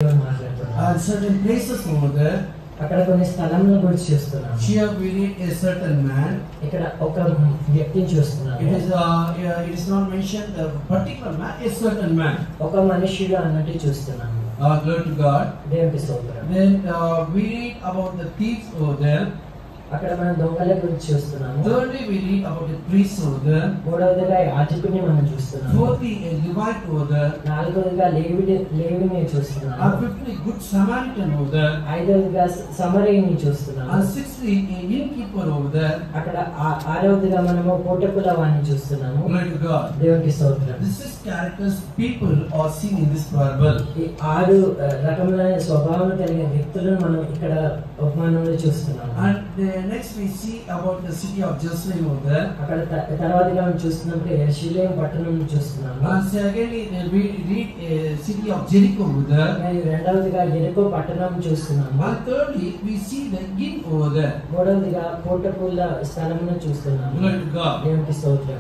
And certain places over there, అక్కడ కొన్ని స్థలముల గురించి చూస్తున్నాము. here we read a certain man. ఇక్కడ ఒక వ్యక్తిని చూస్తున్నాము. It is not mentioned a particular man, a certain man. ఒక మనుష్యుడు అన్నట్టు చూస్తున్నాము. Glory to God. దేవునికి స్తోత్రం. Then we read about the thieves over there. అక్కడ మనం దొంగల గురించి చూస్తున్నాము. Thirdly, we read about the priests over there. మూడవదిగా యాజకుడిని మనం చూస్తున్నాము. Fourthly, a Levite over there. నాలుగవదిగా లేవిని చూస్తున్నాము. And fifthly, good Samaritan over there. ఐదవదిగా సమరయుని చూస్తున్నాము. And sixthly, a innkeeper over there. అక్కడ ఆరవదిగా మనము పోటకుల వాణ్ణి చూస్తున్నాము. Glory to God. దేవునికి స్తోత్రం. This is characters people are seen in this parable. ఈ ఆరు రకములైన స్వభావం కలిగిన వ్యక్తులను మనం ఇక్కడ ఉపమానంలో చూస్తున్నాము. And next we see about the city of Jerusalem over there. అక్కడ తర్వాతగా మనం చూస్తున్నప్పుడు యెరూషలేము పట్టణం చూస్తున్నాము. And secondly, we read a city of Jericho over there. రెండవదిగా యెరికో పట్టణం చూస్తున్నాము. And thirdly, we see the inn over there. మూడవదిగా పోటకుల స్థలమును చూస్తున్నాము. Glory to God. దేవునికి స్తోత్రం.